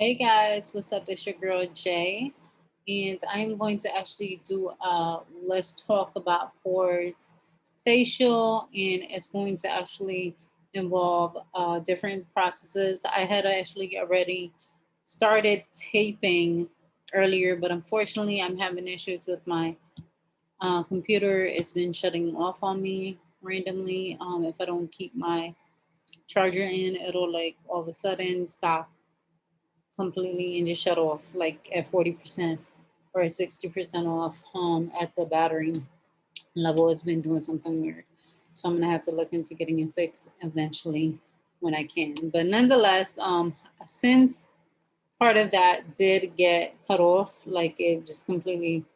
Hey guys, what's up? It's your girl Jay, and I'm going to actually do let's talk about pores facial, and it's going to actually involve different processes. I had actually already started taping earlier, but unfortunately, I'm having issues with my computer. It's been shutting off on me randomly. If I don't keep my charger in, it'll like all of a sudden stop completely and just shut off like at 40% or 60% off at the battery level. It's been doing something weird. So I'm gonna have to look into getting it fixed eventually when I can. But nonetheless, since part of that did get cut off, like it just completely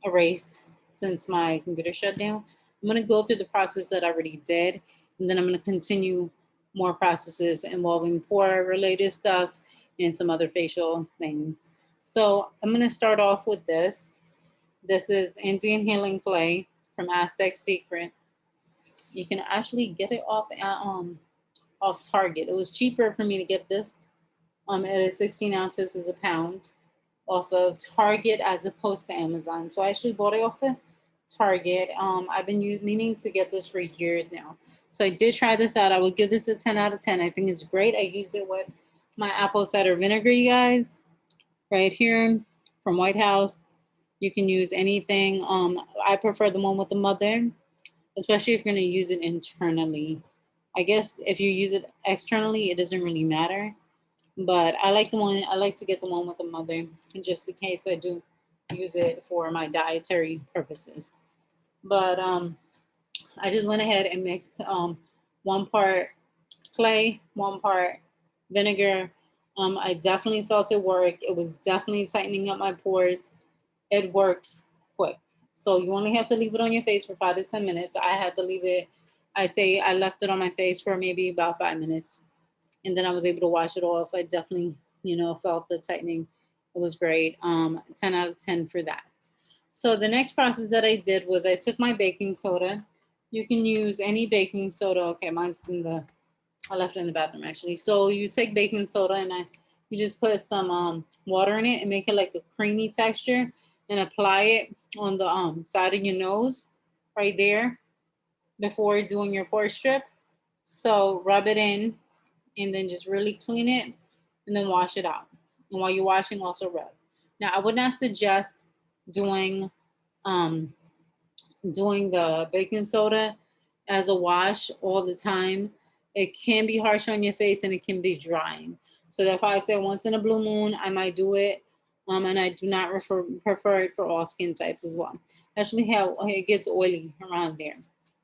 erased since my computer shut down, I'm gonna go through the process that I already did, and then I'm gonna continue more processes involving pore related stuff and some other facial things. So I'm gonna start off with this. This is Indian Healing Clay from Aztec Secret. You can actually get it off Target. It was cheaper for me to get this. It is 16 ounces is a pound off of Target as opposed to Amazon. So I actually bought it off of Target. I've been meaning to get this for years now. So I did try this out. I would give this a 10 out of 10. I think it's great. I used it with my apple cider vinegar, you guys, right here from White House. You can use anything. I prefer the one with the mother, especially if you're going to use it internally. I guess if you use it externally, it doesn't really matter. But I like the one. I like to get the one with the mother, just in case I do use it for my dietary purposes. But I just went ahead and mixed one part clay, one part vinegar. I definitely felt it work. It was definitely tightening up my pores. It works quick. So you only have to leave it on your face for 5 to 10 minutes. I had to leave it. I say I left it on my face for maybe about 5 minutes, and then I was able to wash it off. I definitely, felt the tightening. It was great. 10 out of 10 for that. So the next process that I did was I took my baking soda. You can use any baking soda. Okay, mine's in the I left it in the bathroom actually. So you take baking soda and you just put some water in it and make it like a creamy texture and apply it on the side of your nose right there before doing your pore strip. So rub it in and then just really clean it and then wash it out. And while you're washing, also rub. Now I would not suggest doing um, doing the baking soda as a wash all the time. It can be harsh on your face and it can be drying. So that's why I say once in a blue moon, I might do it. And I do not prefer it for all skin types as well. Especially how it gets oily around there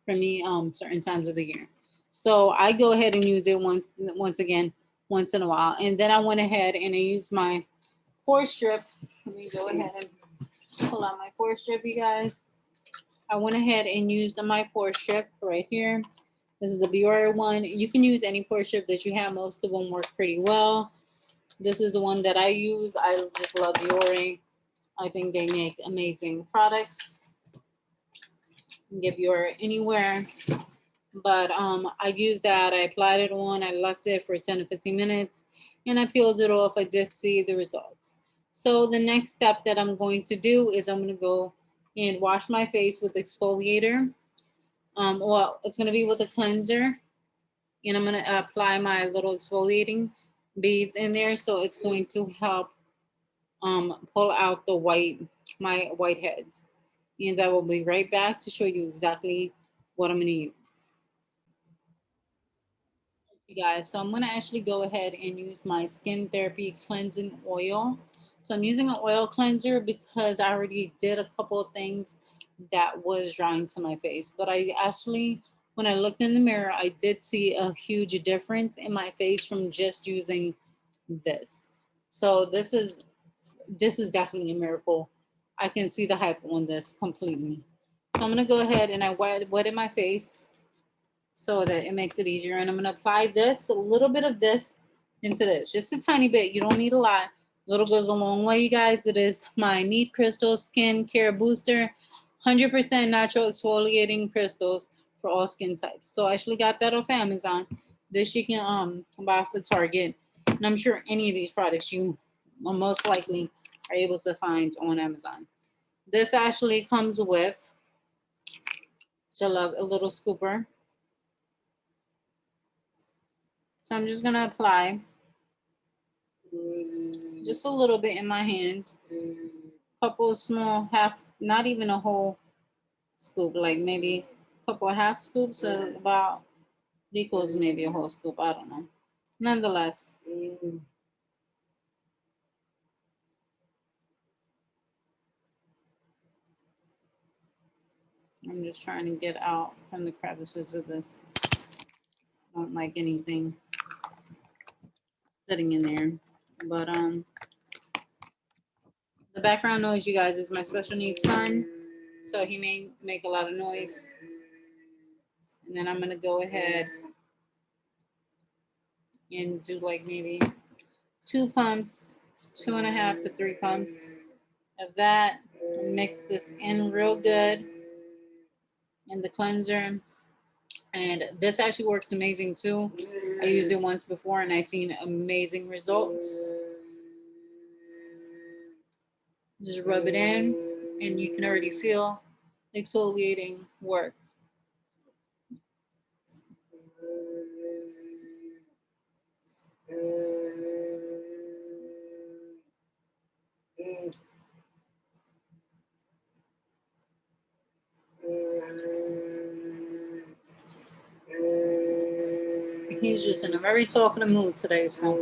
for me certain times of the year. So I go ahead and use it once again, once in a while. And then I went ahead and I used my pore strip. Let me go ahead and pull out my pore strip, you guys. I went ahead and used my pore strip right here. This is the Biore one. You can use any pore strip that you have. Most of them work pretty well. This is the one that I use. I just love Biore. I think they make amazing products. You can get Biore anywhere. But I used that. I applied it on. I left it for 10 to 15 minutes. And I peeled it off. I did see the results. So the next step that I'm going to do is I'm going to go and wash my face with exfoliator. Well, it's going to be with a cleanser, and I'm going to apply my little exfoliating beads in there, so it's going to help pull out my whiteheads. And I will be right back to show you exactly what I'm going to use. You guys, so I'm going to actually go ahead and use my Skin Therapy Cleansing Oil. So I'm using an oil cleanser because I already did a couple of things that was drying to my face. But I actually, when I looked in the mirror, I did see a huge difference in my face from just using this. So this is definitely a miracle. I can see the hype on this completely. So I'm gonna go ahead and I wet my face so that it makes it easier. And I'm gonna apply this, a little bit of this into this, just a tiny bit. You don't need a lot. Little goes a long way, you guys. It is my Need Crystal Skin Care Booster, 100% natural exfoliating crystals for all skin types. So I actually got that off Amazon. This you can buy for Target, and I'm sure any of these products you most likely are able to find on Amazon. This actually comes with, which I love, a little scooper. So I'm just gonna apply just a little bit in my hand. Couple of small half, not even a whole scoop, like maybe a couple of half scoops, so about equals maybe a whole scoop. I don't know. Nonetheless, I'm just trying to get out from the crevices of this. I don't like anything sitting in there. But the background noise, you guys, is my special needs son. So he may make a lot of noise. And then I'm gonna go ahead and do like maybe 2 pumps, 2.5 to 3 pumps of that. Mix this in real good in the cleanser. And this actually works amazing too. I used it once before and I've seen amazing results. Just rub it in and you can already feel exfoliating work. He's just in a very talkative mood today, so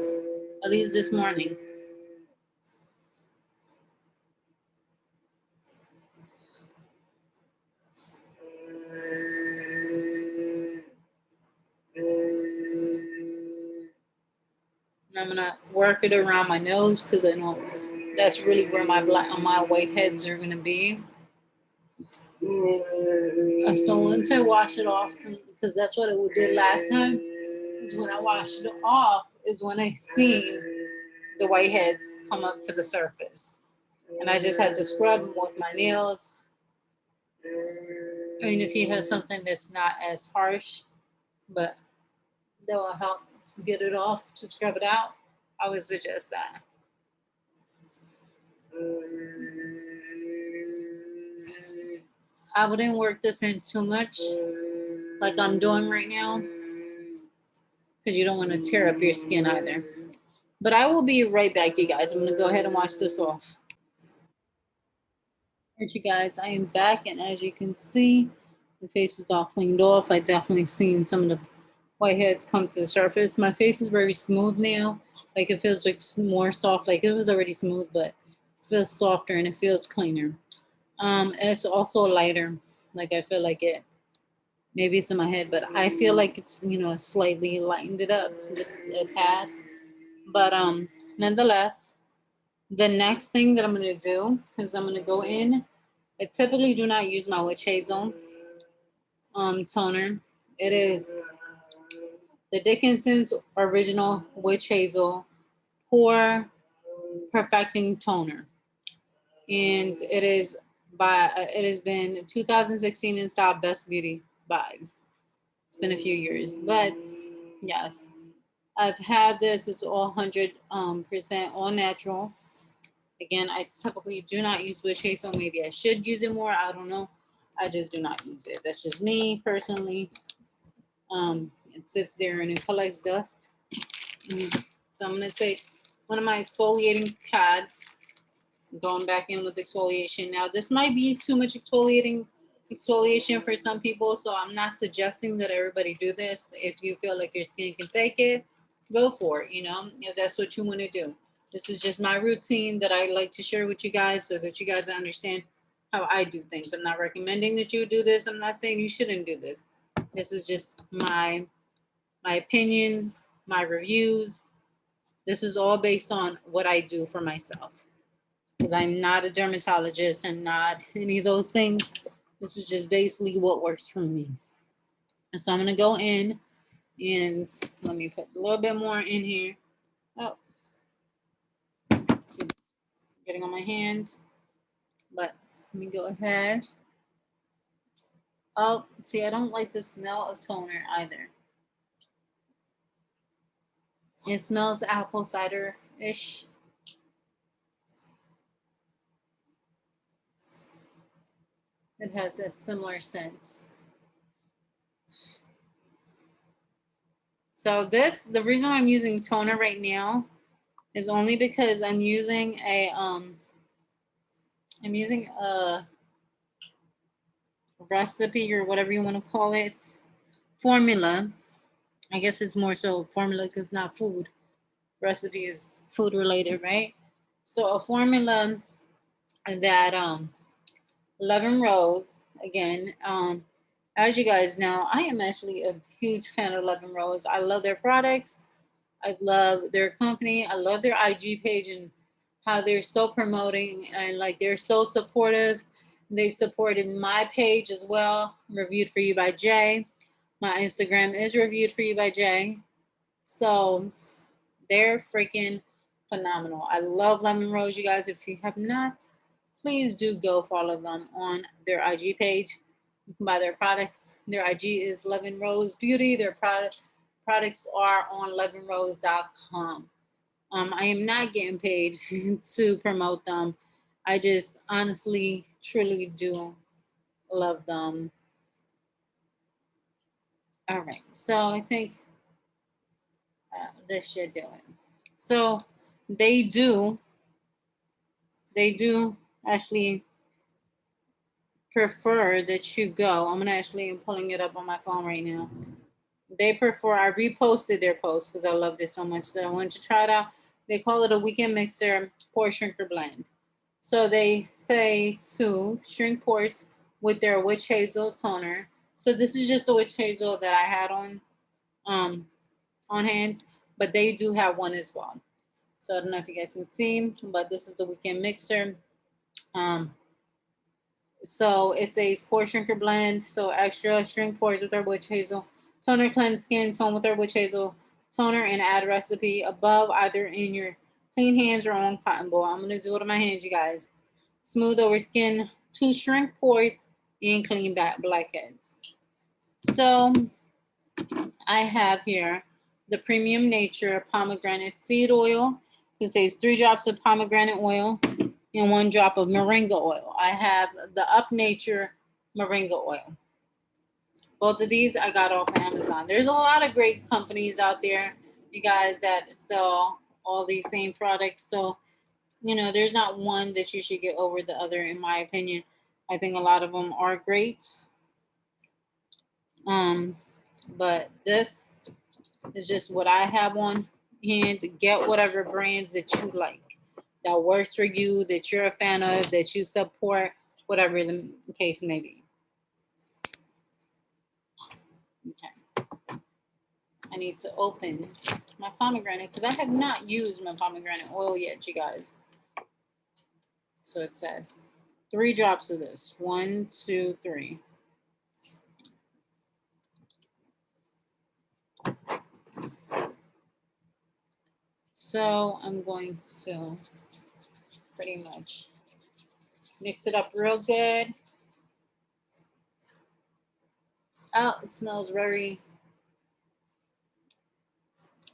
at least this morning. And I'm gonna work it around my nose because I know that's really where my white heads are gonna be. So once I wash it off, because that's what it did last time, is when I washed it off, is when I seen the whiteheads come up to the surface. And I just had to scrub them with my nails. I mean, if you have something that's not as harsh, but that will help to get it off, to scrub it out, I would suggest that. I wouldn't work this in too much like I'm doing right now because you don't want to tear up your skin either. But I will be right back, you guys. I'm going to go ahead and wash this off. Alright, you guys, I am back, and as you can see, the face is all cleaned off. I definitely seen some of the whiteheads come to the surface. My face is very smooth now. Like it feels like more soft. Like it was already smooth, but it feels softer and it feels cleaner. It's also lighter. Like I feel like it. Maybe it's in my head, but I feel like it's slightly lightened it up just a tad. But nonetheless, the next thing that I'm gonna do is I'm gonna go in. I typically do not use my witch hazel toner. It is the Dickinson's original witch hazel pore perfecting toner, and it has been 2016 in style best beauty buys. It's been a few years, but yes, I've had this. It's all 100% all natural. Again, I typically do not use witch hazel. Maybe I should use it more. I don't know. I just do not use it. That's just me personally. It sits there and it collects dust. So I'm gonna take one of my exfoliating pads, going back in with exfoliation. Now this might be too much exfoliation for some people, so I'm not suggesting that everybody do this. If you feel like your skin can take it, go for it. If that's what you want to do. This is just my routine that I like to share with you guys so that you guys understand how I do things. I'm not recommending that you do this. I'm not saying you shouldn't do this. This is just my opinions, my reviews. This is all based on what I do for myself. Because I'm not a dermatologist. I'm not any of those things. This is just basically what works for me. And so I'm going to go in and let me put a little bit more in here. Oh, getting on my hand. But let me go ahead. Oh, see, I don't like the smell of toner either. It smells apple cider-ish. It has that similar scent. So the reason why I'm using toner right now is only because I'm using a recipe or whatever you want to call it, formula. I guess it's more so formula because it's not food. Recipe is food related, right? So a formula that 11 Rose again. As you guys know, I am actually a huge fan of 11 Rose. I love their products. I love their company. I love their IG page and how they're so promoting and like they're so supportive. They've supported my page as well. Reviewed for you by Jay. My Instagram is reviewed for you by Jay. So they're freaking phenomenal. I love Lemon Rose, you guys. If you have not, please do go follow them on their IG page. You can buy their products. Their IG is Lemon Rose Beauty. Their products are on lemonrose.com. I am not getting paid to promote them. I just honestly, truly do love them. All right, so I think this should do it. So they do, they do actually prefer that you go. I'm gonna actually, I'm pulling it up on my phone right now. They prefer, I reposted their post because I loved it so much that I wanted to try it out. They call it a weekend mixer pore shrinker blend. So they say to shrink pores with their witch hazel toner. So this is just the witch hazel that I had um on hand, but they do have one as well. So I don't know if you guys can see, but this is the weekend mixer. Um, So it's a pore shrinker blend. So extra shrink pores with our witch hazel. Toner cleanse skin tone with our witch hazel. Toner and add recipe above either in your clean hands or on cotton ball. I'm gonna do it on my hands, you guys. Smooth over skin to shrink pores and clean back blackheads. So I have here the premium nature pomegranate seed oil. It says 3 drops of pomegranate oil and 1 drop of moringa oil. I have the Up Nature moringa oil. Both of these I got off of Amazon. There's a lot of great companies out there, you guys, that sell all these same products. So, you know, there's not one that you should get over the other, in my opinion. I think a lot of them are great. Um, but this is just what I have on hand. Get whatever brands that you like, that works for you, that you're a fan of, that you support, whatever the case may be. Okay. I need to open my pomegranate because I have not used my pomegranate oil yet, you guys. So it said 3 drops of this. 1, 2, 3. So I'm going to pretty much mix it up real good. Oh, it smells very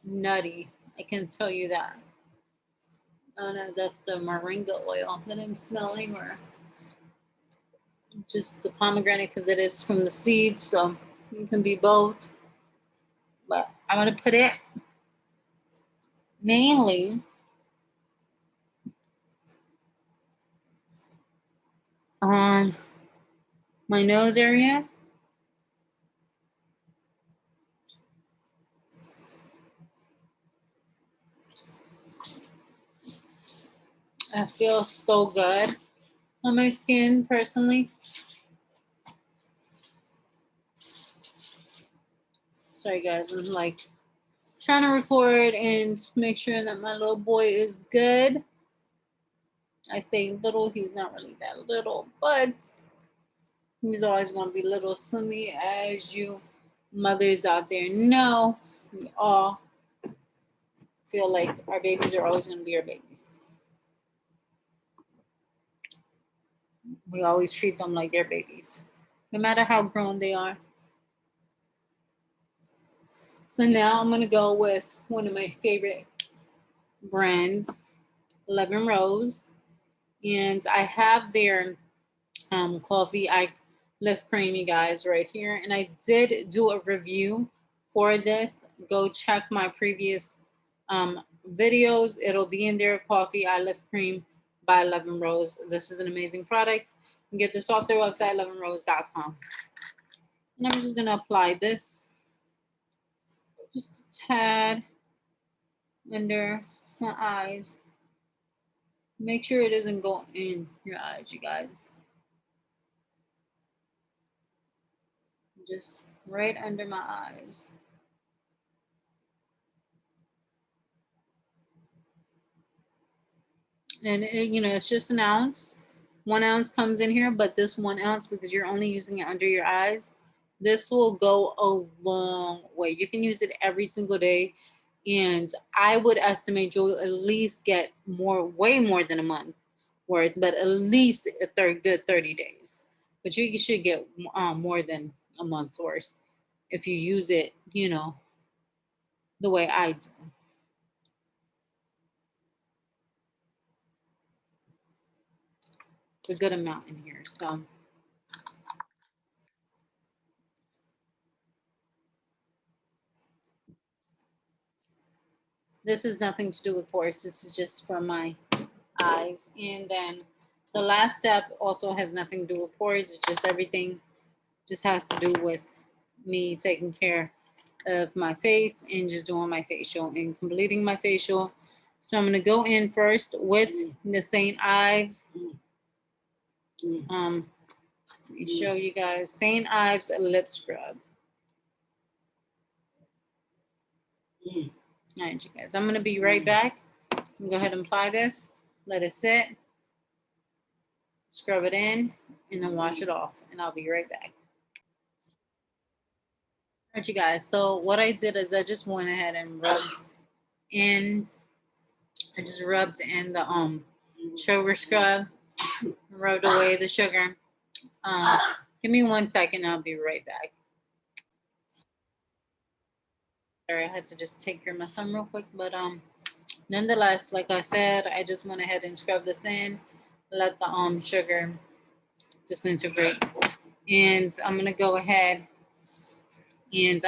nutty. I can tell you that. I don't know if that's the moringa oil that I'm smelling or just the pomegranate because it is from the seed. So it can be both. But I'm going to put it mainly on my nose area. I feel so good on my skin personally. Sorry guys, I'm like trying to record and make sure that my little boy is good. I say little, he's not really that little, but he's always going to be little to me, as you mothers out there know. We all feel like our babies are always going to be our babies. We always treat them like they're babies, no matter how grown they are. So now I'm going to go with one of my favorite brands, 11 Rose. And I have their coffee eye lift cream, you guys, right here. And I did do a review for this. Go check my previous videos. It'll be in there. Coffee eye lift cream by 11 Rose. This is an amazing product. You can get this off their website, 11rose.com. And I'm just gonna apply this just a tad under my eyes. Make sure it doesn't go in your eyes, you guys. Just right under my eyes. And you know, it's just an ounce. 1 ounce comes in here, but this 1 ounce, because you're only using it under your eyes, this will go a long way. You can use it every single day, and I would estimate you'll at least get way more than a month worth, but at least a good 30 days. But you should get more than a month's worth if you use it, you know, the way I do. It's a good amount in here. So this is nothing to do with pores. This is just for my eyes. And then the last step also has nothing to do with pores. It's just everything just has to do with me taking care of my face and just doing my facial and completing my facial. So I'm going to go in first with the St. Ives. Let me show you guys St. Ives lip scrub. All right, you guys, I'm going to be right back. Go ahead and apply this. Let it sit. Scrub it in, and then wash it off. And I'll be right back. All right, you guys. So what I did is I just went ahead and rubbed in. I just rubbed in the sugar scrub, rubbed away the sugar. Give me 1 second. I'll be right back. Sorry, I had to just take care of my son real quick, but nonetheless, like I said, I just went ahead and scrubbed this in, let the sugar disintegrate, and I'm gonna go ahead and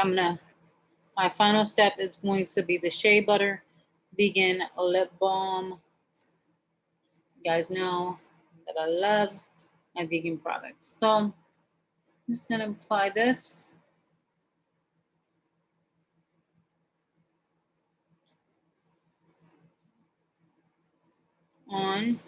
my final step is going to be the Shea Butter Vegan Lip Balm. You guys know that I love my vegan products. So I'm just gonna apply this on.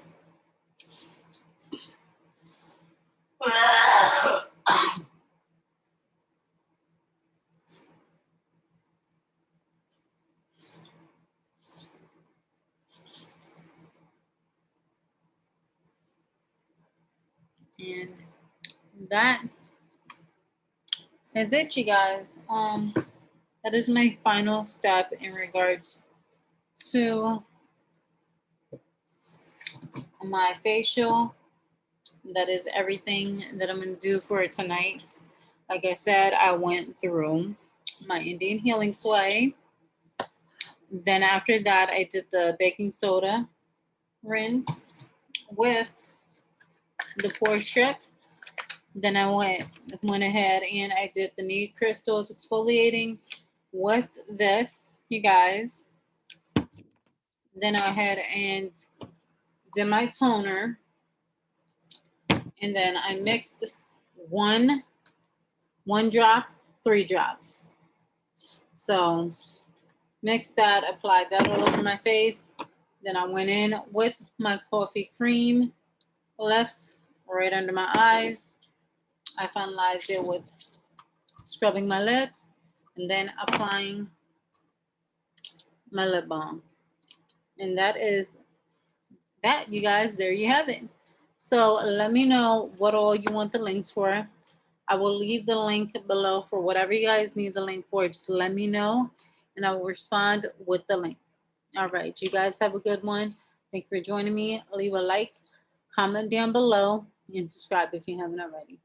And that is it, you guys. That is my final step in regards to my facial. That is everything that I'm going to do for tonight. Like I said, I went through my Indian healing clay. Then after that, I did the baking soda rinse with the pore strip. Then I went ahead and I did the nude crystals exfoliating with this, you guys. Then I went ahead and did my toner. And then I mixed one drop, 3 drops. So mixed that, applied that all over my face. Then I went in with my coffee cream, left right under my eyes. I finalized it with scrubbing my lips and then applying my lip balm. And that is that, you guys. There you have it. So let me know what all you want the links for. I will leave the link below for whatever you guys need the link for. Just let me know and I will respond with the link. All right. You guys have a good one. Thank you for joining me. Leave a like, comment down below, and subscribe if you haven't already.